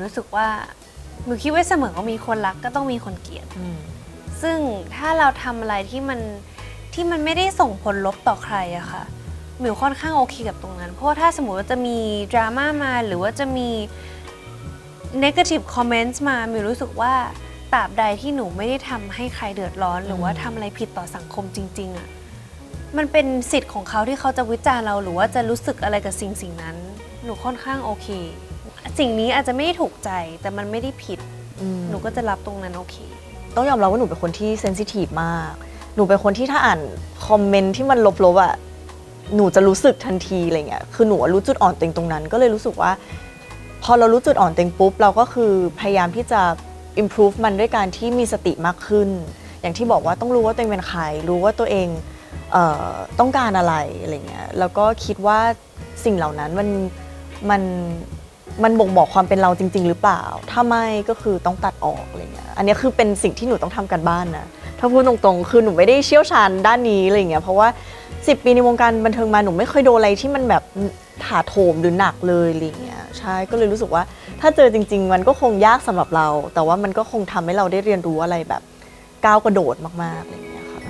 รู้สึกว่าหมิวคิดไว้เสมอว่ามีคนรักก็ต้องมีคนเกลียดซึ่งถ้าเราทำอะไรที่มันไม่ได้ส่งผลลบต่อใครอะค่ะหมิวค่อนข้างโอเคกับตรงนั้นเพราะว่าถ้าสมมติว่าจะมีดราม่ามาหรือว่าจะมี negative comments มาหมิวรู้สึกว่าตราบใดที่หนูไม่ได้ทำให้ใครเดือดร้อนหรือว่าทำอะไรผิดต่อสังคมจริงๆอะมันเป็นสิทธิ์ของเขาที่เขาจะวิจารณ์เราหรือว่าจะรู้สึกอะไรกับสิ่งนั้นหนูค่อนข้างโอเคสิ่งนี้อาจจะไม่ได้ถูกใจแต่มันไม่ได้ผิดหนูก็จะรับตรงนั้นโอเคต้องยอมรับว่าหนูเป็นคนที่เซนซิทีฟมากหนูเป็นคนที่ถ้าอ่านคอมเมนต์ที่มันลบๆอ่ะหนูจะรู้สึกทันทีอะไรเงี้ยคือหนูรู้จุดอ่อนตัวเองตรงนั้นก็เลยรู้สึกว่าพอเรารู้จุดอ่อนตัวเองปุ๊บเราก็คือพยายามที่จะ improve มันด้วยการที่มีสติมากขึ้นอย่างที่บอกว่าต้องรู้ว่าตัวเองเป็นใครรู้ว่าตัวเองต้องการอะไรอะไรเงี้ยแล้วก็คิดว่าสิ่งเหล่านั้นมันบ่งบอกความเป็นเราจริงๆหรือเปล่าถ้าไม่ก็คือต้องตัดออกอะไรเงี้ยอันนี้คือเป็นสิ่งที่หนูต้องทำกันบ้านนะถ้าพูดตรงๆคือหนูไม่ได้เชี่ยวชาญด้านนี้อะไรเงี้ยเพราะว่า10 ปีในวงการบันเทิงมาหนูไม่เคยโดนอะไรที่มันแบบถาโถมหรือหนักเลยอะไรเงี้ยใช่ก็เลยรู้สึกว่าถ้าเจอจริงๆมันก็คงยากสำหรับเราแต่ว่ามันก็คงทำให้เราได้เรียนรู้อะไรแบบก้าวกระโดดมากๆอะไรเงี้ยค่ะ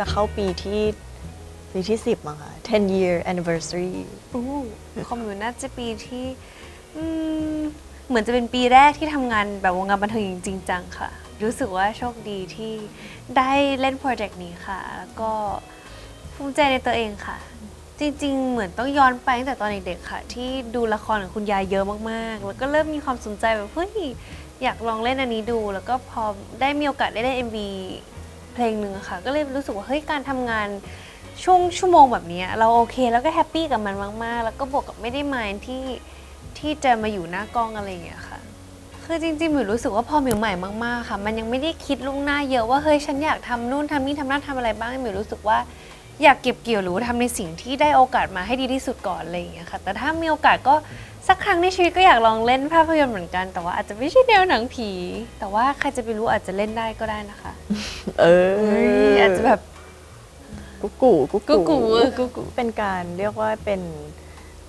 จะเข้าปีที่10มั้งค่ะ10-year anniversary ของหนูน่าจะปีที่เหมือนจะเป็นปีแรกที่ทำงานแบบวงการบันเทิงจริงจังค่ะรู้สึกว่าโชคดีที่ได้เล่นโปรเจกต์นี้ค่ะแล้วก็ภูมิใจในตัวเองค่ะจริงๆเหมือนต้องย้อนไปตั้งแต่ตอนเด็กๆค่ะที่ดูละครของคุณยายเยอะมากๆแล้วก็เริ่มมีความสนใจแบบเฮ้ยอยากลองเล่นอันนี้ดูแล้วก็พอได้มีโอกาสได้เล่น MVเพลงหนึ่งค่ะก็เลยรู้สึกว่าเฮ้ยการทำงานช่วงชั่วโมงแบบนี้เราโอเคแล้วก็แฮปปี้กับมันมากๆแล้วก็บวกกับไม่ได้มายที่จะมาอยู่หน้ากล้องอะไรอย่างเงี้ยค่ะคือจริงๆหมิวรู้สึกว่าพอหมิวใหม่มากๆค่ะมันยังไม่ได้คิดล่วงหน้าเยอะว่าเฮ้ยฉันอยากทำนู่นทำนี่ทำนั่นทำอะไรบ้างหมิวรู้สึกว่าอยากเก็บเกี่ยวหรือว่าทำในสิ่งที่ได้โอกาสมาให้ดีที่สุดก่อนอะไรอย่างเงี้ยค่ะแต่ถ้ามีโอกาสก็สักครั้งในชีวิตก็อยากลองเล่นภาพยนตร์เหมือนกันแต่ว่าอาจจะไม่ใช่แนวหนังผีแต่ว่าใครจะไปรู้อาจจะเล่นได้ก็ได้นะคะอาจจะแบบกุ๊กเป็นการเรียกว่าเป็น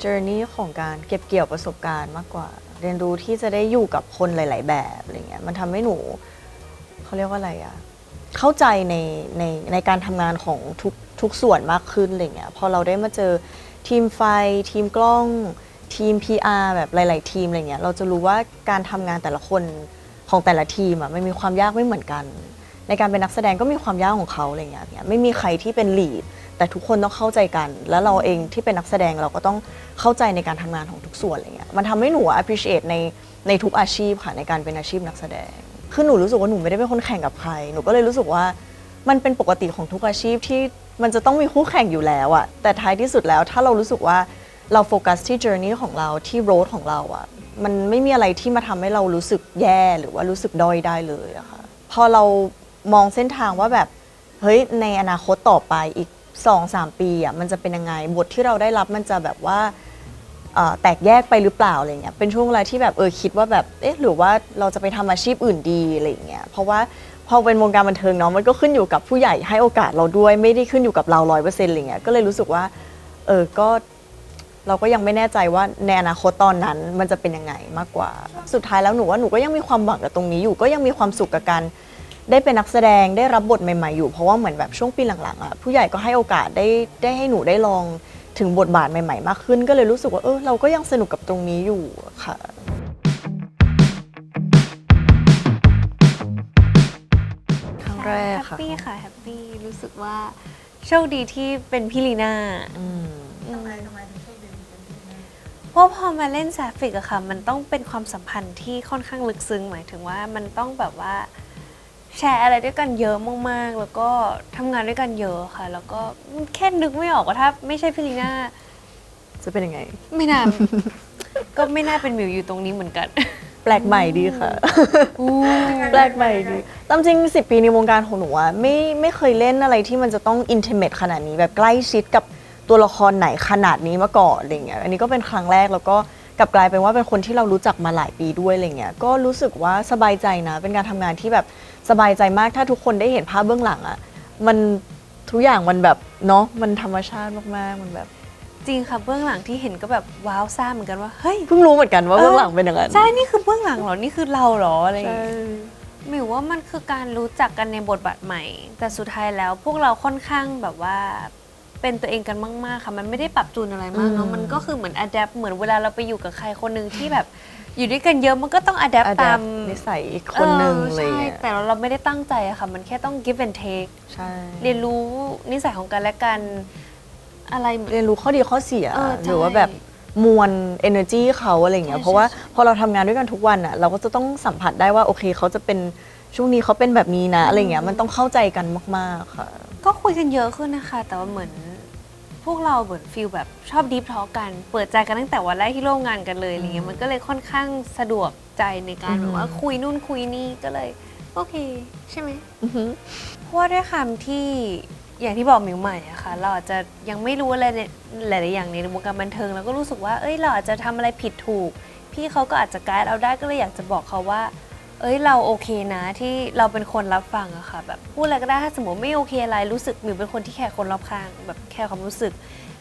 journey ของการเก็บเกี่ยวประสบการณ์มากกว่าเรียนรู้ที่จะได้อยู่กับคนหลายๆแบบอะไรเงี้ยมันทำให้หนูเขาเรียกว่าอะไรอะเข้าใจในการทำงานของทุกส่วนมากขึ้นอะไรเงี้ยพอเราได้มาเจอทีมไฟทีมกล้องทีม PR แบบหลายๆทีมอะไรเงี้ยเราจะรู้ว่าการทำงานแต่ละคนของแต่ละทีมอะมันมีความยากไม่เหมือนกันในการเป็นนักแสดงก็มีความยากของเขาอะไรเงี้ยไม่มีใครที่เป็นลีดแต่ทุกคนต้องเข้าใจกันแล้วเราเองที่เป็นนักแสดงเราก็ต้องเข้าใจในการทำงานของทุกส่วนอะไรเงี้ยมันทำให้หนู appreciate ในทุกอาชีพค่ะในการเป็นอาชีพนักแสดงคือหนูรู้สึกว่าหนูไม่ได้เป็นคนแข่งกับใครหนูก็เลยรู้สึกว่ามันเป็นปกติของทุกอาชีพที่มันจะต้องมีคู่แข่งอยู่แล้วอะแต่ท้ายที่สุดแล้วถ้าเรารู้สึกว่าเราโฟกัสที่ journey ของเราที่ road ของเราอะมันไม่มีอะไรที่มาทำให้เรารู้สึกแย่หรือว่ารู้สึกด้อยได้เลยอะค่ะพอเรามองเส้นทางว่าแบบเฮ้ยในอนาคตต่อไปอีก 2-3 ปีอะมันจะเป็นยังไงบทที่เราได้รับมันจะแบบว่าแตกแยกไปหรือเปล่าอะไรเงี้ยเป็นช่วงเวลาที่แบบคิดว่าแบบหรือว่าเราจะไปทำอาชีพอื่นดีอะไรเงี้ยเพราะว่าพอเป็นวงการบันเทิงเนาะมันก็ขึ้นอยู่กับผู้ใหญ่ให้โอกาสเราด้วยไม่ได้ขึ้นอยู่กับเรา 100% อะไรเงี้ยก็เลยรู้สึกว่าก็เราก็ยังไม่แน่ใจว่าในอนาคตตอนนั้นมันจะเป็นยังไงมากกว่าสุดท้ายแล้วหนูว่าหนูก็ยังมีความหวังกับตรงนี้อยู่ก็ยังมีความสุขกับการได้เป็นนักแสดงได้รับบทใหม่ๆอยู่เพราะว่าเหมือนแบบช่วงปีหลังๆอ่ะผู้ใหญ่ก็ให้โอกาสได้ให้หนูได้ลองถึงบทบาทใหม่ๆมากขึ้นก็เลยรู้สึกว่าเราก็ยังสนุกกับตรงนี้อยู่ค่ะครั้งแรกค่ะแฮปปี้ค่ะแฮปปี้รู้สึกว่าโชคดีที่เป็นพี่ลีน่าทำไมถึงโชคดีเป็นพี่ลีน่าเพราะพอมาเล่นแซฟิกอะค่ะมันต้องเป็นความสัมพันธ์ที่ค่อนข้างลึกซึ้งหมายถึงว่ามันต้องแบบว่าแชร์อะไรด้วยกันเยอะมากๆแล้วก็ทำงานด้วยกันเยอะค่ะแล้วก็แค่นึกไม่ออกว่าถ้าไม่ใช่พี่ลีน่าจะเป็นยังไงไม่น่า ก็ไม่น่าเป็นหมิวอยู่ตรงนี้เหมือนกันแปลกใหม่ดีค่ะแปลกใหม่ดีตามจริง10 ปีในวงการของหนูอะไม่เคยเล่นอะไรที่มันจะต้องอินทิเมทขนาดนี้แบบใกล้ชิดกับ ตัวละครไหนขนาดนี้มาก่อนอะไรเงี้ยอันนี้ก็เป็นครั้งแรกแล้วก็กลับกลายเป็นว่าเป็นคนที่เรารู้จักมาหลายปีด้วยอะไรเงี้ยก็รู้สึกว่าสบายใจนะเป็นการทำงานที่แบบสบายใจมากถ้าทุกคนได้เห็นภาพเบื้องหลังอะมันทุกอย่างมันแบบเนาะมันธรรมชาติมากๆมันแบบ จริงค่ะเบื้องหลังที่เห็นก็แบบว้าวซ่าเหมือนกันว่าเฮ้ย เพิ่งรู้เหมือนกันว่าเบื้องหลังเป็นอย่างนั้น ใช่นี่คือเบื้องหลังเหรอนี่คือเราเหรออะไรอย่าง ใช่ เงี้ยหมิวว่ามันคือการรู้จักกันในบทบาทใหม่ แต่สุดท้ายแล้วพวกเราค่อนข้างแบบว่าเป็นตัวเองกันมากๆค่ะมันไม่ได้ปรับจูนอะไรมากเนาะมันก็คือเหมือนอัดแอปเหมือนเวลาเราไปอยู่กับใครคนหนึ่งที่แบบอยู่ด้วยกันเยอะมันก็ต้องอัดแอปตาม นิสัยอีกคนหนึ่งอะไร ใช่ เงี้ย แต่เราไม่ได้ตั้งใจอะค่ะมันแค่ต้อง give and take ใช่ เรียนรู้นิสัยของกันและกันอะไร เรียนรู้ข้อดีข้อเสีย ใช่ หรือว่าแบบมวล energy เขาอะไรเงี้ย ใช่ เพราะว่า ใช่ พอเราทำงานด้วยกันทุกวันอ่ะเราก็จะต้องสัมผัสได้ว่าโอเคเขาจะเป็นช่วงนี้เขาเป็นแบบนี้นะอะไรเงี้ยมันต้องเข้าใจกันมากๆค่ะ ก็คุยกันเยอะขึ้นนะคะ แต่ว่าเหมือนพวกเราเหมือนฟีลแบบชอบดีฟทอกัน เปิดใจกันตั้งแต่วันแรกที่ร่วมงานกันเลยอะไรเงี้ยมันก็เลยค่อนข้างสะดวกใจในการแบบว่าคุยนู่นคุยนี่ก็เลยโอเคใช่ไหม อือหือ เพราะว่าด้วยคำที่อย่างที่บอกมิวใหม่อะค่ะเราอาจจะยังไม่รู้อะไรในหลายๆอย่างในวงการบันเทิงแล้วก็รู้สึกว่าเอ้ยเราอาจจะทำอะไรผิดถูก พี่เขาก็อาจจะไกด์เราได้ก็เลยอยากจะบอกเขาว่า เอ้ยเราโอเคนะที่เราเป็นคนรับฟังอะค่ะแบบพูดอะไรก็ได้ถ้าสมมติไม่โอเคอะไรรู้สึกมิวเป็นคนที่แคร์คนรอบข้างแบบแคร์ความรู้สึก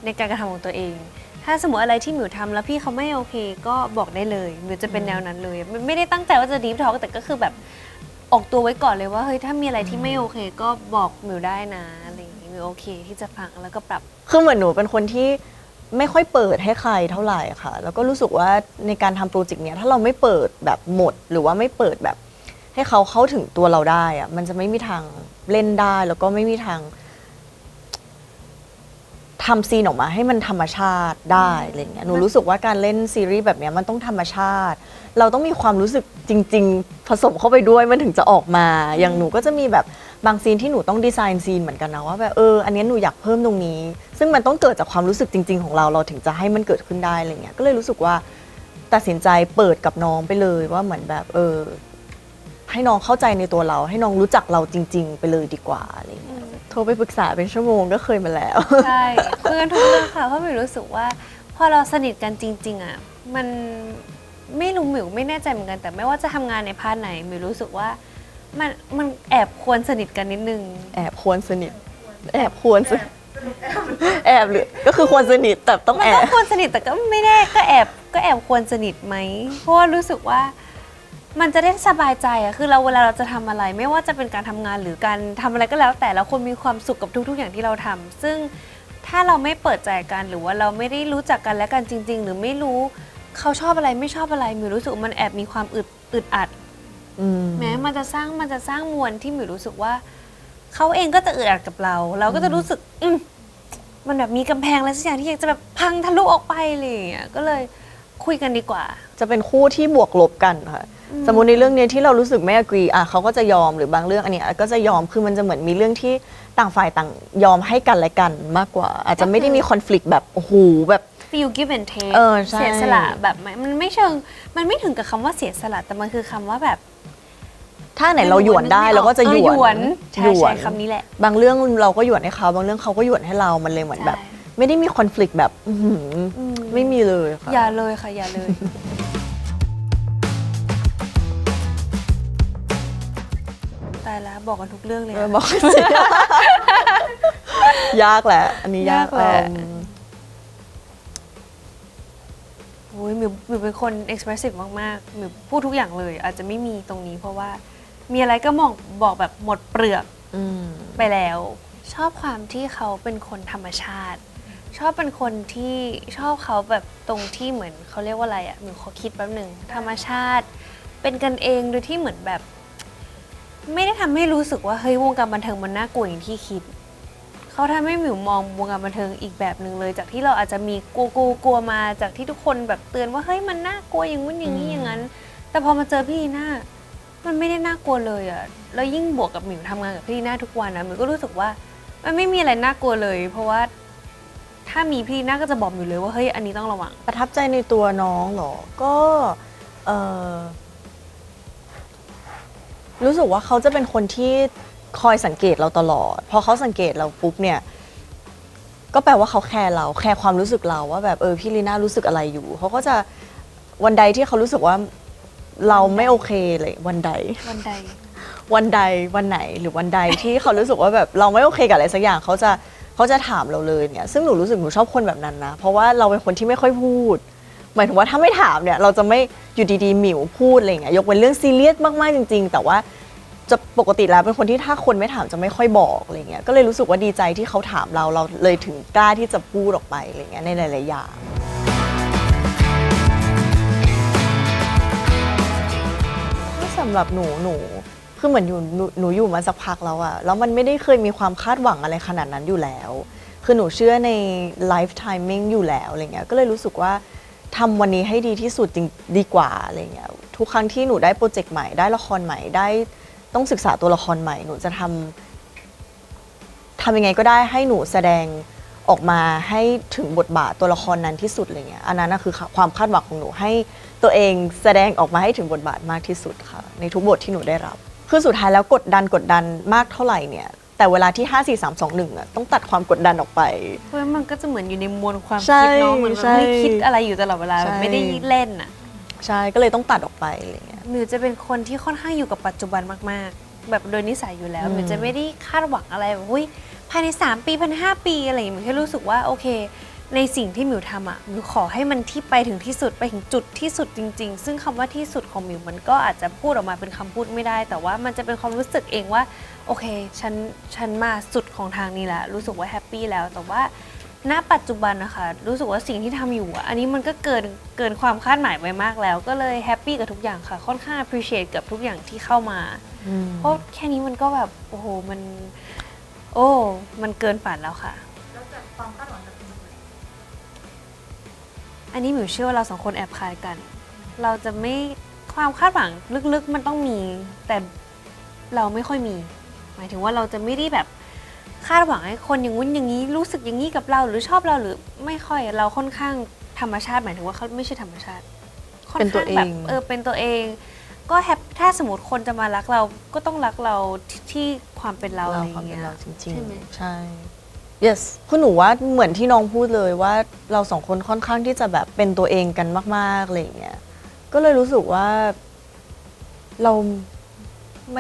ในการกระทำของตัวเอง ถ้าสมมติอะไรที่มิวทำแล้วพี่เขาไม่โอเคก็บอกได้เลยมิวจะเป็นแนวนั้นเลยไม่ได้ตั้งใจว่าจะดีฟทอล์กแต่ก็คือแบบออกตัวไว้ก่อนเลยว่าเฮ้ยถ้ามีอะไรที่ไม่โอเค ก็บอกมิวได้นะอะไรอย่างงี้มิวโอเคที่จะฟังแล้วก็ปรับ คือเหมือนหนูเป็นคนที่ไม่ค่อยเปิดให้ใครเท่าไหร่ค่ะ แล้วก็รู้สึกว่าในการทำโปรเจกต์เนี้ยถ้าเราไม่เปิดแบบหมด หรือว่าไม่เปิดแบบให้เขาเข้าถึงตัวเราได้อะมันจะไม่มีทางเล่นได้ แล้วก็ไม่มีทางทำซีนออกมาให้มันธรรมชาติได้อะไรเงี้ยหนูรู้สึกว่าการเล่นซีรีส์แบบเนี้ยมันต้องธรรมชาติ เราต้องมีความรู้สึกจริง ๆ ผสมเข้าไปด้วยมันถึงจะออกมา อย่างหนูก็จะมีแบบบางซีนที่หนูต้องดีไซน์ซีนเหมือนกันนะว่าแบบอันเนี้ยหนูอยากเพิ่มตรงนี้ ซึ่งมันต้องเกิดจากความรู้สึกจริง ๆ ของเราถึงจะให้มันเกิดขึ้นได้อะไรเงี้ยก็เลยรู้สึกว่าตัดสินใจเปิดกับน้องไปเลยว่าเหมือนแบบให้น้องเข้าใจในตัวเรา ให้น้องรู้จักเราจริง ๆ ไปเลยดีกว่าอะไรเงี้ยโทรไปปรึกษาเป็นชั่วโมงก็เคยมาแล้ว ใช่คุยกันทุกเรื่องค่ะเพราะหมิวรู้สึกว่าพอเราสนิทกันจริง ๆอ่ะมันไม่รู้หมิวไม่แน่ใจเหมือนกันแต่ไม่ว่าจะทำงานในพาร์ทไหนหมิวรู้สึกว่ามันแอบควรสนิทกันนิดนึง แอบควรสนิทแอบควรสนิทแอบหรือก็คือควรสนิทแต่ต้อง มัน แอ ก็ บ ควรสนิทแต่ก็ไม่แน่ก็แอบควรสนิทไหมเพราะว่ารู้สึกว่ามันจะได้สบายใจอะคือเราเวลาเราจะทำอะไร ไม่ว่าจะเป็นการทำงานหรือการทำอะไรก็แล้ว แต่เราคนมีความสุขกับทุก ๆ อย่างที่เราทำซึ่งถ้าเราไม่เปิดใจกันหรือว่าเราไม่ได้รู้จักกันและกันจริง ๆ หรือไม่รู้เขาชอบอะไรไม่ชอบอะไรมิวรู้สึกว่ามันแอบมีความอึดอัด แม้มันจะสร้างมวลที่หมิวรู้สึกว่าเขาเองก็จะอึดอัดกับเรา เราก็จะรู้สึกมันแบบมีกำแพงอะไรสักอย่างที่อยากจะแบบพังทะลุออกไปอะไรอย่างเงี้ยก็เลยคุยกันดีกว่า จะเป็นคู่ที่บวกลบกันค่ะ สมมติในเรื่องเนี้ยที่เรารู้สึกไม่ agree เขาก็จะยอมหรือบางเรื่องอันเนี้ยก็จะยอมคือมันจะเหมือนมีเรื่องที่ต่างฝ่ายต่างยอมให้กันและกันมากกว่า อาจจะไม่ได้มีคอน FLICT แบบโอ้โหแบบ feel give and take ใช่ เสียสละแบบมันไม่เชิงมันไม่ถึงกับคำว่าเสียสละแต่มันคือคำว่าแบบ ถ้าไหนเราหยวนได้เราก็จะหย หย ว วน นใช่คำนี้แหละ บางเรื่องเราก็หยวนให้เขาบางเรื่องเขาก็หยวนให้เรามันเลยเหมือนแบบ ใช่ ไม่ได้มีคอน FLICT แบบอื้อหือไม่มีเลยค่ะ อย่าเลยค่ะอย่าเลย ตายแล้วบอกกันทุกเรื่องเลยอะ บอกสิ ยากแหละ อันนี้ยาก ยากแหละ อืม โอ้ยมิวเป็นคน expressive มากๆมิวพูดทุกอย่างเลย อาจจะไม่มีตรงนี้เพราะว่ามีอะไรก็บอกแบบหมดเปลือก อืม ไปแล้ว ชอบความที่เขาเป็นคนธรรมชาติ ชอบเป็นคนที่ชอบเขาแบบตรงที่เหมือนเขาเรียกว่าอะไรอะมิวขอคิดแป๊บหนึ่งธรรมชาติ เป็นกันเองโดยที่เหมือนแบบ ไม่ได้ทำให้รู้สึกว่าเฮ้ยวงการบันเทิงมันน่ากลัวอย่างที่คิด เขาทำให้หมิวมองวงการบันเทิงอีกแบบหนึ่งเลย จากที่เราอาจจะมีกลัวมาจากที่ทุกคนแบบเตือนว่าเฮ้ยมันน่ากลัวอย่างนู้นอย่างนี้อย่างนั้น แต่พอมาเจอพี่ลีน่ามันไม่ได้น่ากลัวเลยอะแล้วยิ่งบวกกับหมิวทำงานกับพี่ลีน่าทุกวันนะหมิวก็รู้สึกว่ามันไม่มีอะไรน่ากลัวเลย เพราะว่าถ้ามีพี่ลีน่าก็จะบอกหมิวเลยว่าเฮ้ยอันนี้ต้องระวัง ประทับใจในตัวน้องเหรอ ก็รู้สึกว่าเขาจะเป็นคนที่คอยสังเกตเราตลอด พอเขาสังเกตเราปุ๊บเนี่ย ก็แปลว่าเขาแคร์เราแคร์ความรู้สึกเราว่าแบบพี่ลีน่ารู้สึกอะไรอยู่เขาก็จะวันใดที่เขารู้สึกว่าเราไม่โอเคเลยวันใด วันใด วันใดวันไหนหรือวันใดที่เขารู้สึกว่าแบบเราไม่โอเคกับอะไรสักอย่างเขาจะถามเราเลยเนี่ยซึ่งหนูรู้สึกหนูชอบคนแบบนั้นนะเพราะว่าเราเป็นคนที่ไม่ค่อยพูดหมายถึงว่าถ้าไม่ถามเนี่ยเราจะไม่อยู่ดีๆหมิวพูดอะไรอย่างเงี้ยยกเว้นเรื่องซีเรียสมากๆจริงๆแต่ว่าจะปกติแล้วเป็นคนที่ถ้าคนไม่ถามจะไม่ค่อยบอกอะไรเงี้ยก็เลยรู้สึกว่าดีใจที่เขาถามเราเลยถึงกล้าที่จะพูดออกไปอะไรเงี้ยในหลายๆอย่างถ้าสำหรับหนูคือเหมือนหนูอยู่มาสักพักแล้วอะแล้วมันไม่ได้เคยมีความคาดหวังอะไรขนาดนั้นอยู่แล้วคือหนูเชื่อใน life timing อยู่แล้วอะไรเงี้ยก็เลยรู้สึกว่าทำวันนี้ให้ดีที่สุดจริงดีกว่าอะไรเงี้ยทุกครั้งที่หนูได้โปรเจกต์ใหม่ได้ละครใหม่ได้ต้องศึกษาตัวละครใหม่หนูจะทำยังไงก็ได้ให้หนูแสดงออกมาให้ถึงบทบาทตัวละครนั้นที่สุดอะไรเงี้ยอันนั้นคือความคาดหวังของหนูให้ตัวเองแสดงออกมาให้ถึงบทบาทมากที่สุดค่ะในทุกบทที่หนูได้รับคือสุดท้ายแล้วกดดันมากเท่าไหร่เนี่ยแต่เวลาที่ 5 4 3 2 1ต้องตัดความกดดันออกไปเพราะมันก็จะเหมือนอยู่ในมวลความ ใช่ คิดเนาะเหมือน ใช่ ไม่คิดอะไรอยู่ตลอดเวลา ใช่ ไม่ได้เล่นอ่ะ ใช่ก็เลยต้องตัดออกไปอะไรเงี้ย หมิวจะเป็นคนที่ค่อนข้างอยู่กับปัจจุบันมากๆ แบบโดยนิสัยอยู่แล้วหมิวจะไม่ได้คาดหวังอะไรแบบอุ้ยภายใน3 ปีภายใน5 ปีอะไรอย่างเงี้ยหมิวแค่รู้สึกว่าโอเค ในสิ่งที่หมิวทำอ่ะหมิวขอให้มันที่ไปถึงที่สุดไปถึงจุดที่สุดจริง ๆ ซึ่งคำว่าที่สุดของหมิวมันก็อาจจะพูดออกมาเป็นคำพูดไม่ได้ แต่ว่ามันจะเป็นความรู้สึกเองว่าโอเคฉันมาสุดของทางนี้แล้วรู้สึกว่าแฮปปี้แล้วแต่ว่าณปัจจุบันนะคะรู้สึกว่าสิ่งที่ทำอยู่อันนี้มันก็เกินความคาดหมายไปมากแล้ว ก็เลยแฮปปี้กับทุกอย่างค่ะค่อนข้าง appreciate กับทุกอย่างที่เข้ามาเพราะแค่นี้มันก็แบบโอ้โหมันเกินฝันแล้วค่ะอันนี้หมิวเชื่อว่าเราสองคนแอบคล้ายกัน เราจะไม่ความคาดหวังลึกๆมันต้องมี แต่เราไม่ค่อยมี หมายถึงว่าเราจะไม่ได้แบบคาดหวังให้คนอย่างงู้นอย่างนี้รู้สึกอย่างนี้กับเราหรือชอบเราหรือไม่ค่อยเราค่อนข้างธรรมชาติหมายถึงว่าเขาไม่ใช่ธรรมชาติค่อนข้างแบบเป็นตัวเองก็แฮปถ้าสมมติคนจะมารักเราก็ต้องรักเราที่ความเป็นเราอะไรอย่างเงี้ย เราจริง ใช่ไหม ๆใช่ yes คือหนูว่าเหมือนที่น้องพูดเลยว่าเราสองคนค่อนข้างที่จะแบบเป็นตัวเองกันมากๆอะไรอย่างเงี้ยก็เลยรู้สึกว่าเราไ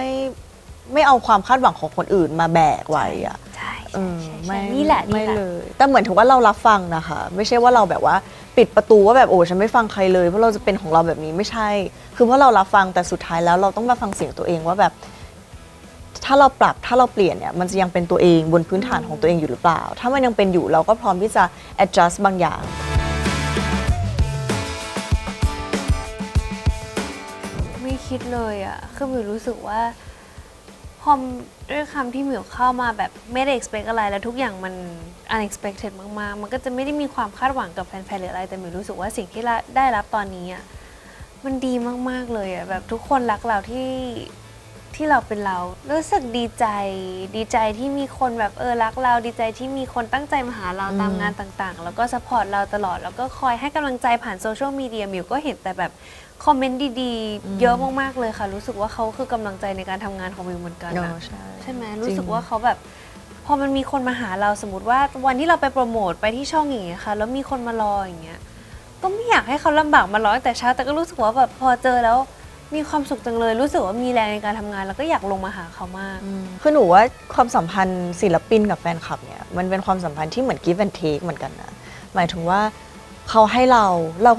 ม่เอาความคาดหวังของคนอื่นมาแบกไว้อะ ใช่ ไม่ นี่แหละ ไม่เลยแต่เหมือนถือว่าเรารับฟังนะคะไม่ใช่ว่าเราแบบว่าปิดประตูว่าแบบโอ้ฉันไม่ฟังใครเลยเพราะเราจะเป็นของเราแบบนี้ไม่ใช่ คือเพราะเรารับฟังแต่สุดท้ายแล้วเราต้องมาฟังเสียงตัวเองว่าแบบถ้าเราปรับถ้าเราเปลี่ยนเนี่ยมันจะยังเป็นตัวเองบนพื้นฐานของตัวเองอยู่หรือเปล่า ถ้ามันยังเป็นอยู่เราก็พร้อมที่จะ adjust บางอย่างไม่คิดเลยอ่ะคือหมิวรู้สึกว่าพอด้วยคำที่หมิวเข้ามาแบบไม่ได้ expect อะไรแล้วทุกอย่างมัน unexpected มากๆมันก็จะไม่ได้มีความคาดหวังกับแฟนๆหรืออะไรแต่หมิวรู้สึกว่าสิ่งที่ได้รับตอนนี้อ่ะมันดีมากๆเลยอ่ะแบบทุกคนรักเราที่เราเป็นเรารู้สึกดีใจที่มีคนแบบรักเราดีใจที่มีคนตั้งใจมาหาเราตามงานต่างๆ แล้วก็ซัพพอร์ตเราตลอดแล้วก็คอยให้กำลังใจผ่านโซเชียลมีเดียมิวก็เห็นแต่แบบคอมเมนต์ดีๆ เยอะมากๆเลยค่ะรู้สึกว่าเขาคือกำลังใจในการทำงานของมิวเหมือนกันนะใช่ไหมรู้สึกว่าเขาแบบพอมันมีคนมาหาเราสมมติว่าวันที่เราไปโปรโมทไปที่ช่องอย่างเงี้ยค่ะแล้วมีคนมารออย่างเงี้ยก็ไม่อยากให้เขาลำบากมารอตั้งแต่เช้าแต่ก็รู้สึกว่าแบบพอเจอแล้วมีความสุขจังเลยรู้สึกว่ามีแรงในการทำงานแล้วก็อยากลงมาหาเขามากคือหนูว่าความสัมพันธ์ศิลปินกับแฟนคลับเนี่ยมันเป็นความสัมพันธ์ที่เหมือน give and take เหมือนกันนะหมายถึงว่าเขาให้เรา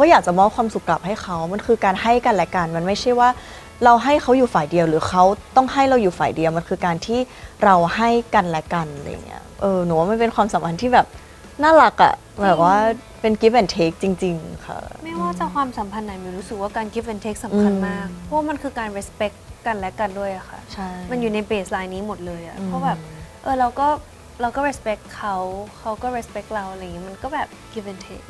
ก็อยากจะมอบความสุขกลับให้เขามันคือการให้กันและกันมันไม่ใช่ว่าเราให้เขาอยู่ฝ่ายเดียวหรือเขาต้องให้เราอยู่ฝ่ายเดียวมันคือการที่เราให้กันและกันอะไรเงี้ยหนูว่ามันเป็นความสัมพันธ์ที่แบบน่ารักอะแบบว่าเป็น give and take จริงๆค่ะไม่ว่าจะความสัมพันธ์ไหนมิวรู้สึกว่าการ give and take สำคัญมากเพราะมันคือการ respect กันและกันด้วยอะค่ะใช่ มันอยู่ในเบสไลน์นี้หมดเลยอะเพราะแบบเราก็ respect เขาก็ respect เราอะไรอย่างงี้มันก็แบบ give and take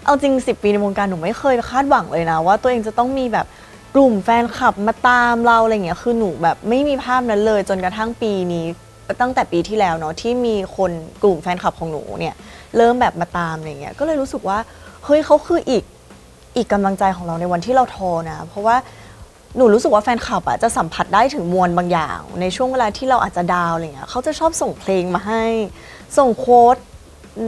เอาจริง10 ปีในวงการหนูไม่เคยคาดหวังเลยนะว่าตัวเองจะต้องมีแบบกลุ่มแฟนคลับมาตามเราอะไรเงี้ยคือหนูแบบไม่มีภาพนั้นเลยจนกระทั่งปีนี้ตั้งแต่ปีที่แล้วเนาะที่มีคนกลุ่มแฟนคลับของหนูเนี่ยเริ่มแบบมาตามอะไรเงี้ยก็เลยรู้สึกว่าเฮ้ยเขาคืออีกกำลังใจของเราในวันที่เราท้อนะเพราะว่าหนูรู้สึกว่าแฟนคลับอะจะสัมผัสได้ถึงมวลบางอย่างในช่วงเวลาที่เราอาจจะดาวอะไรเงี้ยเขาจะชอบส่งเพลงมาให้ส่งโค้ด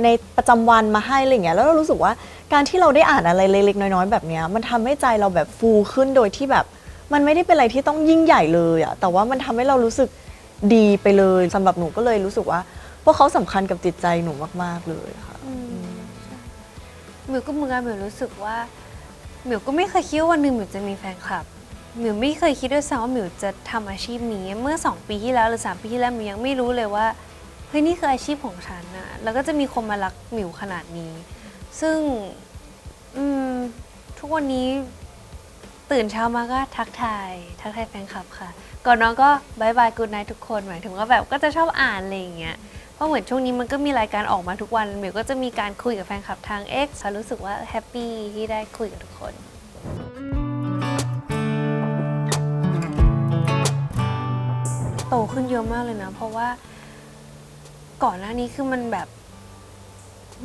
ในประจำวันมาให้อะไรอย่างเงี้ยแล้วเรารู้สึกว่าการที่เราได้อ่านอะไรเล็กๆน้อยๆแบบเนี้ยมันทำให้ใจเราแบบฟูขึ้นโดยที่แบบมันไม่ได้เป็นอะไรที่ต้องยิ่งใหญ่เลยอะแต่ว่ามันทำให้เรารู้สึกดีไปเลยสำหรับหนูก็เลยรู้สึกว่าพวกเขาสำคัญกับจิตใจหนูมากๆเลยค่ะ หมิวก็เหมือนกันหมิวรู้สึกว่าหมิวก็ไม่เคยคิดว่าวันหนึ่งหมิวจะมีแฟนคลับหมิวไม่เคยคิดด้วยซ้ำว่าหมิวจะทำอาชีพนี้เมื่อ2 ปีที่แล้วหรือ3 ปีที่แล้วหมิวยังไม่รู้เลยว่าเฮ้ยนี่คืออาชีพของฉันนะแล้วก็จะมีคนมารักหมิวขนาดนี้ ซึ่งทุกวันนี้ตื่นเช้ามาก็ทักทายแฟนคลับค่ะ ก่อนนอนก็บายบายกูดไนท์ทุกคนหมายถึงว่าแบบก็จะชอบอ่านอะไรอย่างเงี้ย เพราะเหมือนช่วงนี้มันก็มีรายการออกมาทุกวันหมิวก็จะมีการคุยกับแฟนคลับทาง X ฉันรู้สึกว่าแฮปปี้ที่ได้คุยกับทุกคน โตขึ้นเยอะมากเลยนะ เพราะว่าก่อนหน้านี้คือมันแบบ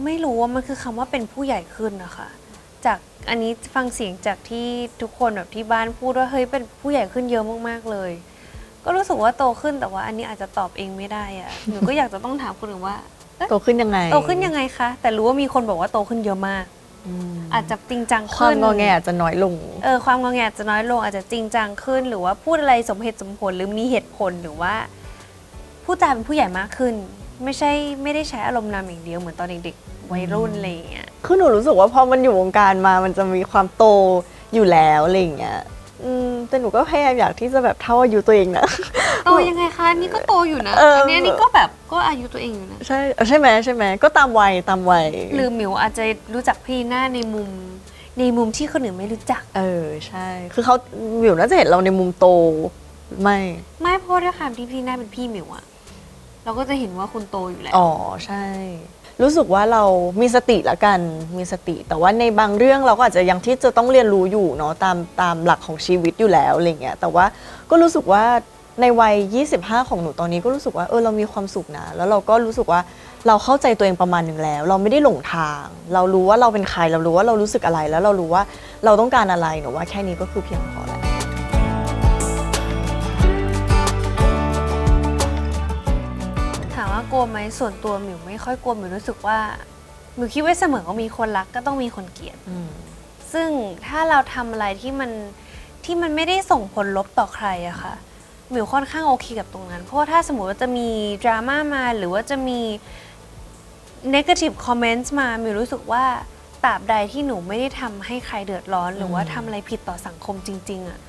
ไม่รู้ว่ามันคือคำว่าเป็นผู้ใหญ่ขึ้นนะคะ จากอันนี้ฟังเสียงจากที่ทุกคนแบบที่บ้านพูดว่าเฮ้ยเป็นผู้ใหญ่ขึ้นเยอะมากๆเลย ก็รู้สึกว่าโตขึ้นแต่ว่าอันนี้อาจจะตอบเองไม่ได้อะหนูก็อยากจะต้องถามคนอื่นว่า โตขึ้นยังไง โตขึ้นยังไงคะ แต่รู้ว่ามีคนบอกว่าโตขึ้นเยอะมาก อาจจะจริงจัง ควา ขึ้ ม น งอแงอาจจะน้อยลง ความงอแงอาจจะน้อยลงอาจจะจริงจังขึ้น หรือว่าพูดอะไรสมเหตุสมผลหรือมีเหตุผลหรือว่าพูดจาเป็นผู้ใหญ่มากขึ้น ไม่ได้ใช้อารมณ์นำอย่างเดียวเหมือนตอนเด็กๆวัยรุ่นอะไรอย่างเงี้ย คือหนูรู้สึกว่าพอมันอยู่วงการมามันจะมีความโตอยู่แล้วอะไรอย่างเงี้ยแต่หนูก็พยายามอยากที่จะแบบเท่าอายุตัวเองนะ โตยังไงคะนี่ก็โตอยู่นะ เอออั อันนี้ก็แบบก็อายุตัวเองอยู่นะ ใช่ใช่ไหมก็ตามวัย หรือหมิวอาจจะรู้จักพี่หน้าในมุมที่คนอื่นไม่รู้จัก ใช่ คือเขาหมิวน่าจะเห็นเราในมุมโตไม่ ไม่เพราะด้วยความที่พี่หน้าเป็นพี่หมิวอะเราก็จะเห็นว่าคุณโตอยู่แล้ว อ๋อใช่ รู้สึกว่าเรามีสติละกันมีสติ แต่ว่าในบางเรื่องเราก็อาจจะยังที่จะต้องเรียนรู้อยู่เนาะตามหลักของชีวิตอยู่แล้วอะไรเงี้ยแต่ว่าก็รู้สึกว่าในวัย 25 ของหนูตอนนี้ก็รู้สึกว่าเรามีความสุขนะแล้วเราก็รู้สึกว่าเราเข้าใจตัวเองประมาณหนึ่งแล้ว เราไม่ได้หลงทาง เรารู้ว่าเราเป็นใครเรารู้ว่าเรารู้สึกอะไรแล้วเรารู้ว่าเราต้องการอะไรหนูว่าแค่นี้ก็คือเพียงพอแล้ว ถามว่ากลัวไหมส่วนตัวหมิวไม่ค่อยกลัวหมิวรู้สึกว่าหมิวคิดไว้เสมอว่ามีคนรักก็ต้องมีคนเกลียด ซึ่งถ้าเราทำอะไรที่มันไม่ได้ส่งผลลบต่อใครอะค่ะหมิวค่อนข้างโอเคกับตรงนั้น เพราะว่าถ้าสมมติว่าจะมีดราม่ามาหรือว่าจะมี negative comments มาหมิวรู้สึกว่าตราบใดที่หนูไม่ได้ทำให้ใครเดือดร้อน หรือว่าทำอะไรผิดต่อสังคมจริงๆอะ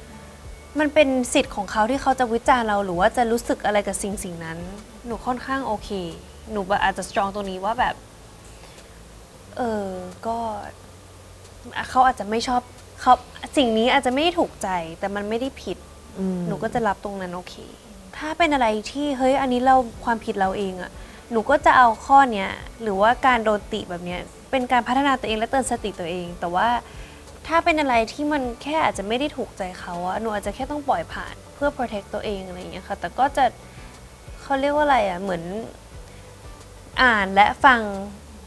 มันเป็นสิทธิ์ของเขาที่เขาจะวิจารณ์เราหรือว่าจะรู้สึกอะไรกับสิ่งนั้น หนูค่อนข้างโอเค หนูแบบอาจจะ strong ตรงนี้ว่าแบบก็เขาอาจจะไม่ชอบเขาสิ่งนี้อาจจะไม่ได้ถูกใจแต่มันไม่ได้ผิด หนูก็จะรับตรงนั้นโอเค ถ้าเป็นอะไรที่เฮ้ยอันนี้เราความผิดเราเองอะหนูก็จะเอาข้อเนี้ยหรือว่าการโดนติแบบเนี้ยเป็นการพัฒนาตัวเองและเตือนสติตัวเอง แต่ว่าถ้าเป็นอะไรที่มันแค่อาจจะไม่ได้ถูกใจเขาอะหนูอาจจะแค่ต้องปล่อยผ่านเพื่อ protect ตัวเองอะไรอย่างเงี้ยค่ะแต่ก็จะเขาเรียกว่าอะไรอะเหมือนอ่านและฟัง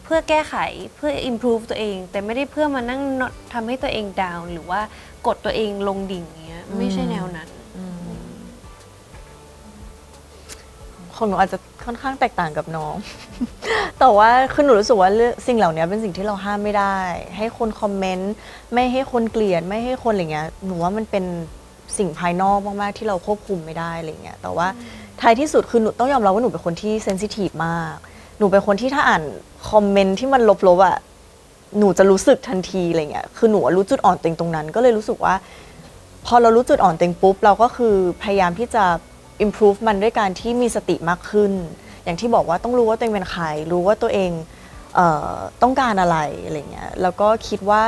เพื่อแก้ไขเพื่อ improve ตัวเอง แต่ไม่ได้เพื่อมานั่งทำให้ตัวเอง down หรือว่ากดตัวเองลงดิ่งอย่างเงี้ยไม่ใช่แนวนั้น ของหนูอาจจะค่อนข้างแตกต่างกับน้อง แต่ว่าคือหนูรู้สึกว่าสิ่งเหล่านี้เป็นสิ่งที่เราห้ามไม่ได้ ให้คนคอมเมนต์ไม่ให้คนเกลียดไม่ให้คนอะไรเงี้ยหนูว่ามันเป็นสิ่งภายนอกมากๆที่เราควบคุมไม่ได้อะไรเงี้ยแต่ว่าท้ายที่สุดคือหนูต้องยอมรับว่าหนูเป็นคนที่เซนซิทีฟมากหนูเป็นคนที่ถ้าอ่านคอมเมนต์ที่มันลบๆอ่ะหนูจะรู้สึกทันทีอะไรเงี้ยคือหนูรู้จุดอ่อนตัวเองตรงนั้นก็เลยรู้สึกว่าพอเรารู้จุดอ่อนตัวเองปุ๊บเราก็คือพยายามที่จะimprove มันด้วยการที่มีสติมากขึ้น อย่างที่บอกว่าต้องรู้ว่าตัวเองเป็นใคร รู้ว่าตัวเองต้องการอะไรอะไรเงี้ย แล้วก็คิดว่า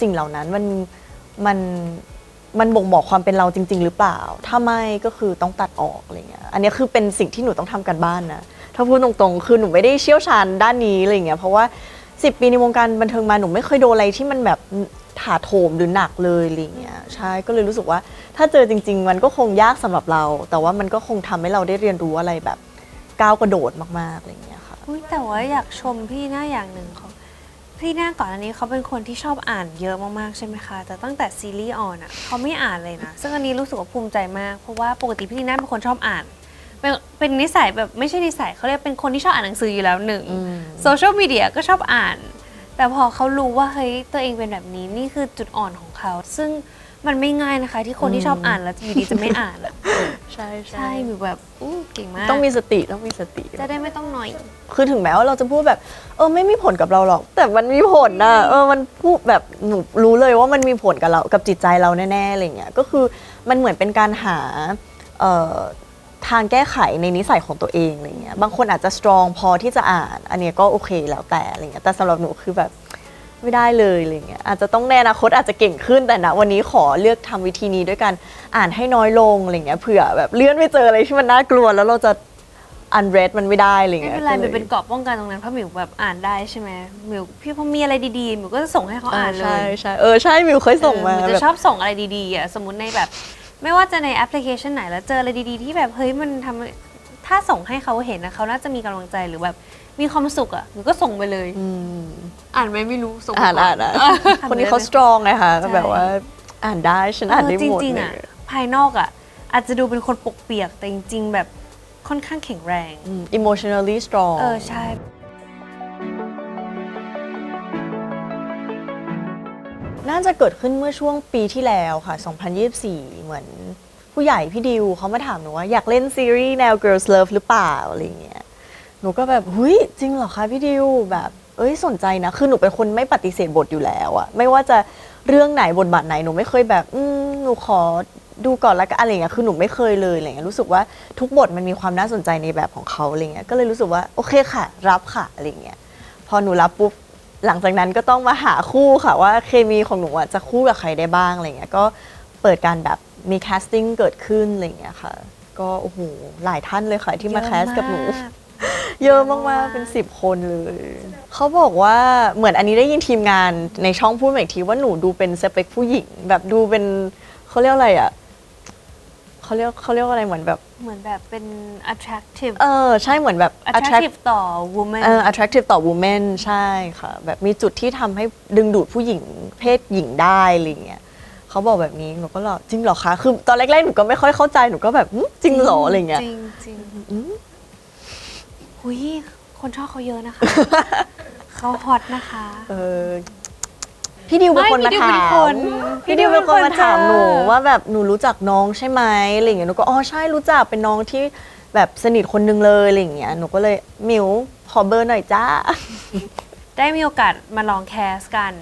สิ่งเหล่านั้นมันบ่งบอกความเป็นเราจริง ๆ หรือเปล่า ถ้าไม่ก็คือต้องตัดออกอะไรเงี้ย อันนี้คือเป็นสิ่งที่หนูต้องทำกันบ้านนะ ถ้าพูดตรงๆ คือหนูไม่ได้เชี่ยวชาญด้านนี้อะไรเงี้ย เพราะว่า10 ปีในวงการบันเทิงมาหนูไม่เคยโดนอะไรที่มันแบบถาโถมหรือหนักเลยอะไรเงี้ย ใช่ ก็เลยรู้สึกว่าถ้าเจอจริงๆ มันก็คงยากสำหรับเรา แต่ว่ามันก็คงทำให้เราได้เรียนรู้อะไรแบบก้าวกระโดดมากๆอะไรเงี้ยค่ะ อุ๊ยแต่ว่าอยากชมพี่หน้าอย่างหนึ่งเขาพี่หน้าก่อนอันนี้เขาเป็นคนที่ชอบอ่านเยอะมากๆใช่ไหมคะแต่ตั้งแต่ซีรีส์ออนอ่ะเขาไม่อ่านเลยนะซึ่งอันนี้รู้สึกว่าภูมิใจมากเพราะว่าปกติพี่หน้าเป็นคนชอบอ่าน เ เป็นนิสัยแบบไม่ใช่นิสัยเขาเรียกเป็นคนที่ชอบอ่านหนังสืออยู่แล้วหนึ่งโซเชียลมีเดียก็ชอบอ่าน แต่พอเขารู้ว่าเฮ้ยตัวเองเป็นแบบนี้นี่คือจุดอ่อนของเขา ซึ่งมันไม่ง่ายนะคะ ที่คนที่ชอบอ่านแล้วอยู่ดีจะไม่อ่านอะ ใช่ ใช่หนูแบบเก่งมาก ต้องมีสติต้องมีสติ จะได้ไม่ต้องหน่อย คือถึงแม้ว่าเราจะพูดแบบไม่มีผลกับเราหรอก แต่มันมีผลนะมันพูดแบบหนูรู้เลยว่ามันมีผลกับเรากับจิตใจเราแน่ๆอะไรเงี้ยก็คือมันเหมือนเป็นการหาทางแก้ไขในนิสัยของตัวเองอะไรเงี้ยบางคนอาจจะสตรองพอที่จะอ่าน อันเนี้ยก็โอเคแล้วแต่อะไรเงี้ยแต่สำหรับหนูคือแบบไม่ได้เลยอะไรเงี้ยอาจจะต้องในอนาคตอาจจะเก่งขึ้นแต่นะวันนี้ขอเลือกทำวิธีนี้ด้วยการอ่านให้น้อยลงอะไรเงี้ยเผื่อแบบเลื่อนไปเจออะไรที่มันน่ากลัวแล้วเราจะอันเรดมันไม่ได้อะไร ไม่ เงี้ย เป็นไรมิวเป็นเกราะป้องกันตรงนั้นเพราะมิวแบบอ่านได้ใช่ไหมมิวพี่พอมีอะไรดีๆมิวก็จะส่งให้เขาอ่านเล ใช่ ย ใช่ใช่มิวเคยส่งมา มิว แบ จะ บ ชอบส่งอะไรดีๆอ่ะสมมติในแบบ ไม่ว่าจะในแอปพลิเคชันไหนแล้วเจออะไรดีๆที่แบบเฮ้ยมันทำถ้าส่งให้เขาเห็นนะเขาน่าจะมีกำลังใจหรือแบบมีความสุขอ่ะมิวก็ส่งไปเลยอ่านไหมไม่รู้ส่งไป อ่าน ก่ อ่านคนนี้เขาสตรองไงคะ ใช่ แบบว่าอ่านได้ฉันอ่านได้หมด จริงๆ เล อ่ะ ย ภายนอกอ่ะอาจจะดูเป็นคนปกเปียกแต่จริงๆแบบค่อนข้างแข็งแรง emotionally strong ใช่ น่าจะเกิดขึ้นเมื่อช่วงปีที่แล้วค่ะ 2024 เหมือนผู้ใหญ่พี่ดิวเขามาถามหนูว่าอยากเล่นซีรีส์แนว Girls Love หรือเปล่าอะไรเงี้ย หนูก็แบบเฮ้ยจริงเหรอคะพี่ดิวแบบสนใจนะ คือหนูเป็นคนไม่ปฏิเสธบทอยู่แล้วอะไม่ว่าจะเรื่องไหนบทบาทไหนหนูไม่เคยแบบหนูขอดูก่อนแล้วก็อะไรเงี้ยคือหนูไม่เคยเลยอะไรเงี้ยรู้สึกว่าทุกบทมันมีความน่าสนใจในแบบของเขาอะไรเงี้ยก็เลยรู้สึกว่าโอเคค่ะ รับค่ะอะไรเงี้ยพอหนูรับปุ๊บหลังจากนั้นก็ต้องมาหาคู่ค่ะว่าเคมีของหนูอะจะคู่กับใครได้บ้างอะไรเงี้ยก็เปิดการแบบมีแคสติ้งเกิดขึ้นอะไรเงี้ยค่ะก็โอ้โหหลายท่านเลยค่ะที่มาแคสกับหนู เยอะมากๆ เป็น 10 คนเลย เขาบอกว่าเหมือนอันนี้ได้ยินทีมงานในช่องพูดมาอีกทีว่าหนูดูเป็นสเปคผู้หญิง แบบดูเป็นเขาเรียกอะไรอ่ะเขาเรียกว่าอะไรเหมือนแบบ เหมือนแบบเป็น attractive ใช่เหมือนแบบ attractive ต่อ woman attractive ต่อ woman ใช่ค่ะ แบบมีจุดที่ทำให้ดึงดูดผู้หญิงเพศหญิงได้อะไรเงี้ยเขาบอกแบบนี้หนูก็หรอจริงเหรอคะคือตอนแรกๆหนูก็ไม่ค่อยเข้าใจหนูก็แบบจริงเหรออะไรเงี้ย จริงหุยคนชอบเขาเยอะนะคะ เขาฮอตนะคะ พี่ดิวเป็นคนมาถาม พี่ดิวเป็นคนมาถามหนูว่าแบบหนูรู้จักน้องใช่ไหมอะไรอย่างเงี้ยหนูก็ใช่รู้จักเป็นน้องที่แบบสนิทคนนึงเลยอะไรอย่างเงี้ยหนูก็เลยมิวขอเบอร์หน่อยจ้า ได้มีโอกาสมาลองแคสกัน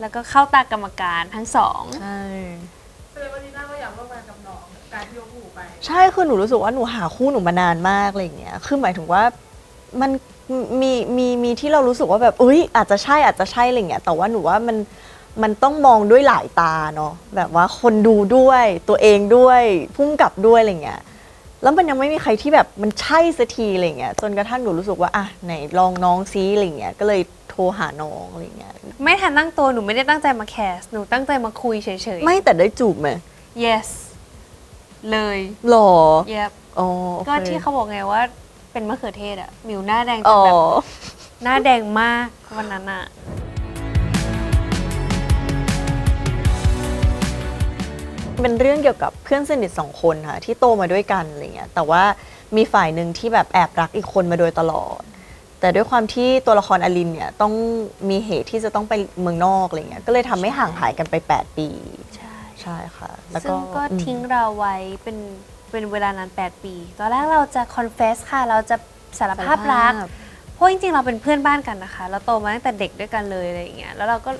แล้วก็เข้าตากรรมการทั้งสอง ใช่ แสดงว่าดีน่าก็อยากร่วมงานกับน้องการที่ยกหูไป ใช่คือหนูรู้สึกว่าหนูหาคู่หนูมานานมากอะไรอย่างเงี้ยคือหมายถึงว่ามันมีที่เรารู้สึกว่าแบบอาจจะใช่อะไรอย่างเงี้ยแต่ว่าหนูว่ามันต้องมองด้วยหลายตาเนาะแบบว่าคนดูด้วยตัวเองด้วยพุ่งกับด้วยอะไรเงี้ยแล้วมันยังไม่มีใครที่แบบมันใช่สักทีอะไรเงี้ยจนกระทั่งหนูรู้สึกว่าอ่ะไหนลองน้องซิอะไรเงี้ยก็เลยโทรหาน้องอะไรเงี้ย ไม่ทันตั้งตัวหนูไม่ได้ตั้งใจมาแคส หนูตั้งใจมาคุยเฉยๆ ไม่แต่ได้จูบไหม yes เลย หรอ yep อ๋อโอเค ก็ที่เขาบอกไงว่าเป็นมะเขือเทศอะมิวหน้าแดงจ อ๋ น อ แบบหน้าแดงมากวันนั้นอะ เป็นเรื่องเกี่ยวกับเพื่อนสนิท2 คนค่ะที่โตมาด้วยกันอะไรเงี้ยแต่ว่ามีฝ่ายหนึ่งที่แบบแอบรักอีกคนมาโดยตลอด แต่ด้วยความที่ตัวละครอลินเนี่ยต้องมีเหตุที่จะต้องไปเมืองนอกอะไรเงี้ยก็เลยทำให้ห่างหายกันไป8 ปี ใช่ ใช่ค่ะ แล้ว ซึ่งก็ทิ้งเราไว้เป็นเวลานาน8 ปี ตอนแรกเราจะ confess ค่ะ เราจะสารภาพรัก เพราะจริงๆ เราเป็นเพื่อนบ้านกันนะคะ เราโตมาตั้งแต่เด็กด้วยกันเลยอะไรอย่างเงี้ย แล้วเราก็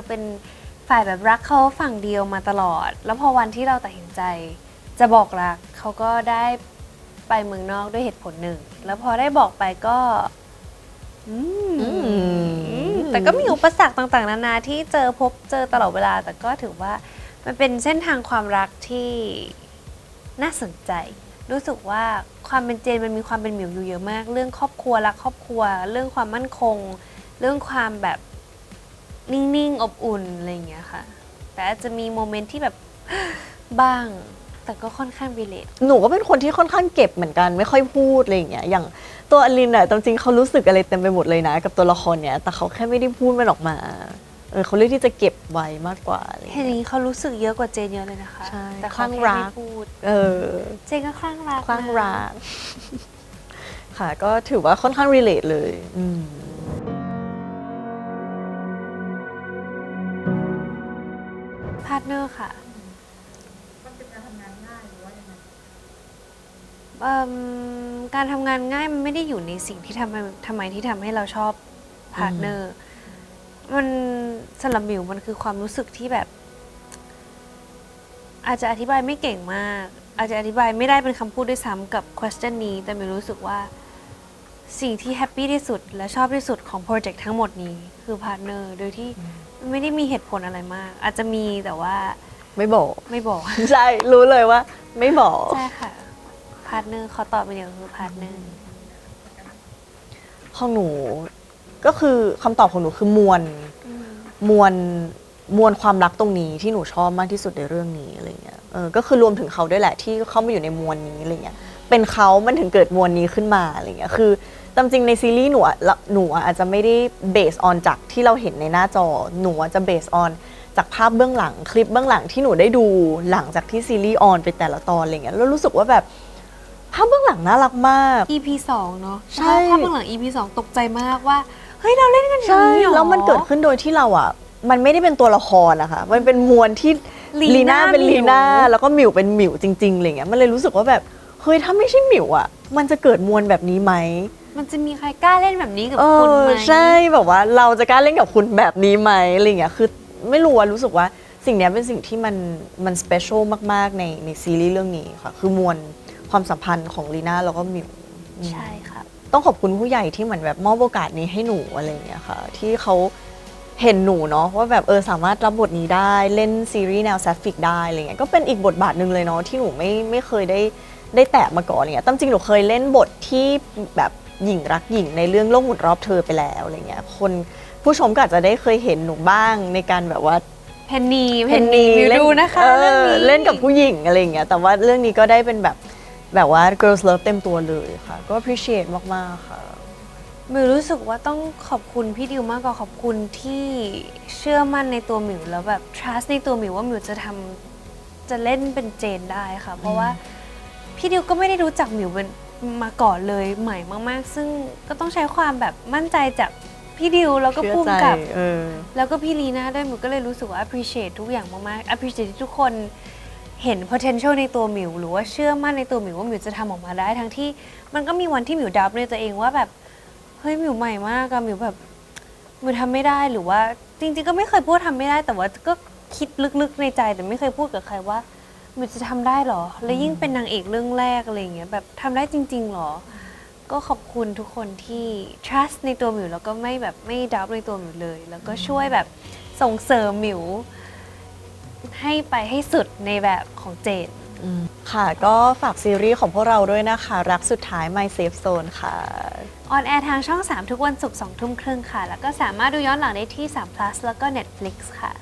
เป็นฝ่ายแบบรักเขาฝั่งเดียวมาตลอด แล้วพอวันที่เราตัดสินใจจะบอกรักเขาก็ได้ไปเมืองนอกด้วยเหตุผลหนึ่ง แล้วพอได้บอกไปก็แต่ก็มีอุปสรรคต่างๆ นานาที่เจอตลอดเวลา แต่ก็ถือว่ามันเป็นเส้นทางความรักที่น่าสนใจ รู้สึกว่าความเป็นเจนมันมีความเป็นหมิวอยู่เยอะมาก เรื่องครอบครัวรักครอบครัว เรื่องความมั่นคง เรื่องความแบบนิ่งๆอบอุ่นอะไรอย่างเงี้ยค่ะ แต่อาจจะมีโมเมนต์ที่แบบ บ้าง แต่ก็ค่อนข้างรีเลท หนูก็เป็นคนที่ค่อนข้างเก็บเหมือนกันไม่ค่อยพูดอะไรอย่างเงี้ยอย่างตัวอลินอะจริงๆเขารู้สึกอะไรเต็มไปหมดเลยนะ กับตัวละครเนี้ยแต่เขาแค่ไม่ได้พูดมันออกมา เขาเลือกที่จะเก็บไว้มากกว่าอะไร เห็น เงี้ย นี้เขารู้สึกเยอะกว่าเจนเยอะเลยนะคะ ใช่ แต่ ค เขา ลั่ง แค่ รั ไม่ ก พูด เจนก็คลั่งรัก คลั่ง นะ รัก ค่ะก็ถือว่าค่อนข้าง relate เลยพาร์ทเนอร์ค่ะ มันเป็นการทำงานง่ายหรือว่ายังไง การทำงานง่ายมันไม่ได้อยู่ในสิ่งที่ทำไมที่ทำให้เราชอบพาร์ทเนอร์ มันสำหรับหมิวมันคือความรู้สึกที่แบบ อาจจะอธิบายไม่เก่งมาก อาจจะอธิบายไม่ได้เป็นคำพูดด้วยซ้ำกับ question นี้ แต่หมิวรู้สึกว่าสิ่งที่แฮปปี้ที่สุดและชอบที่สุดของโปรเจกต์ทั้งหมดนี้คือพาร์ทเนอร์โดยที่มันไม่ได้มีเหตุผลอะไรมาก อาจจะมีแต่ว่า ไม่บอก ไม่บอก ใช่รู้เลยว่า ไม่บอก ใช่ค่ะพาร์ทเนอร์เขาตอบไปเดียวคือพาร์ทเนอร์ ของหนูก็คือคำตอบของหนูคือมวลความรักตรงนี้ที่หนูชอบมากที่สุดในเรื่องนี้อะไรเงี้ยก็คือรวมถึงเขาด้วยแหละที่เข้ามาอยู่ในมวลนี้อะไรเงี้ยเป็นเขามันถึงเกิดมวลนี้ขึ้นมาอะไรเงี้ยคือตามจริงในซีรีส์หนูอาจจะไม่ได้เบสออนจากที่เราเห็นในหน้าจอหนูจะเบสออนจากภาพเบื้องหลังคลิปเบื้องหลังที่หนูได้ดูหลังจากที่ซีรีส์ออนไปแต่ละตอนอะไรเงี้ยแล้วรู้สึกว่าแบบภาพเบื้องหลังน่ารักมาก EP 2 เนอะ ใช่ ภาพเบื้องหลัง EP 2 ตกใจมากว่า เฮ้ย เราเล่นกันอย่าง ใช่ นี้เหรอ แล้วมันเกิดขึ้นโดยที่เราอ่ะ มันไม่ได้เป็นตัวละครนะคะ มันเป็นมวลที่ ลีน่า เป็น หมิว ลีน่าแล้วก็หมิวเป็นหมิวจริงๆอะไรเงี้ยมันเลยรู้สึกว่าแบบเฮ้ยถ้าไม่ใช่หมิวอ่ะ มันจะเกิดมวลแบบนี้ไหม มันจะมีใครกล้าเล่นแบบนี้กับ เอ คุณไหม ใช่แบบว่าเราจะกล้าเล่นกับคุณแบบนี้ไหมอะไรเงี้ยคือไม่รู้ว่ารู้สึกว่าสิ่งเนี้ยเป็นสิ่งที่มันสเปเชียลมากๆในซีรีส์เรื่องนี้ค่ะ คือมวลความสัมพันธ์ของลีน่าแล้วก็หมิว ใช่ค่ะ ต้องขอบคุณผู้ใหญ่ที่เหมือนแบบมอบโอกาสนี้ให้หนูอะไรอย่างเงี้ยค่ะ ที่เขาเห็นหนูเนาะว่าแบบสามารถรับบทนี้ได้เล่นซีรีส์แนวแซฟฟิกได้อะไรเงี้ยก็เป็นอีกบทบาทหนึ่งเลยเนาะที่หนูไม่เคยได้แตะมาก่อนอะไรเงี้ยตามจริงหนูเคยเล่นบทที่แบบหญิงรักหญิงในเรื่องโลกหมุนรอบเธอไปแล้วอะไรเงี้ยคนผู้ชมก็อาจจะได้เคยเห็นหนูบ้างในการแบบว่า เพนนีวิวดูนะคะเรื่องนี้ เล่นกับผู้หญิงอะไรอย่างเงี้ยแต่ว่าเรื่องนี้ก็ได้เป็นแบบว่า girls love เต็มตัวเลยค่ะ ก็ appreciate มากๆค่ะ หมิวรู้สึกว่าต้องขอบคุณพี่ดิวมากกว่าขอบคุณที่เชื่อมั่นในตัวหมิวแล้วแบบ trust ในตัวหมิวว่าหมิวจะเล่นเป็นเจนได้ค่ะ เพราะว่าพี่ดิวก็ไม่ได้รู้จักหมิวเป็นมาก่อนเลยใหม่มากๆ ซึ่งก็ต้องใช้ความแบบมั่นใจจากพี่ดิวแล้วก็ เชื่อ พุ่ม ใจ กับ เ แล้วก็พี่ลีน่าด้วยหมิวก็เลยรู้สึกว่า appreciate ทุกอย่างมากๆ appreciate ที่ทุกคนเห็น potential ในตัวหมิวหรือว่าเชื่อมั่นในตัวหมิวว่าหมิวจะทำออกมาได้ทั้งที่มันก็มีวันที่หมิวดับในตัวเองว่าแบบเฮ้ยหมิวใหม่มากอะหมิวแบบหมิวทำไม่ได้หรือว่าจริงๆก็ไม่เคยพูดทำไม่ได้แต่ว่าก็คิดลึกๆในใจแต่ไม่เคยพูดกับใครว่าหมิวจะทำได้หรอและยิ่งเป็นนางเอกเรื่องแรกอะไรอย่างเงี้ยแบบทำได้จริงๆหรอก็ขอบคุณทุกคนที่ trust ในตัวหมิวแล้วก็ไม่ดับในตัวหมิวเลย แล้วก็ช่วยแบบส่งเสริมหมิวให้ไปให้สุดในแบบของเจน ค่ะก็ฝากซีรีส์ของพวกเราด้วยนะคะ รักสุดท้าย My Safe Zone ค่ะ ออนแอร์ทางช่อง 3 ทุกวันศุกร์ 2 ทุ่มครึ่งค่ะ แล้วก็สามารถดูย้อนหลังได้ที่3 plus แล้วก็ Netflix ค่ะ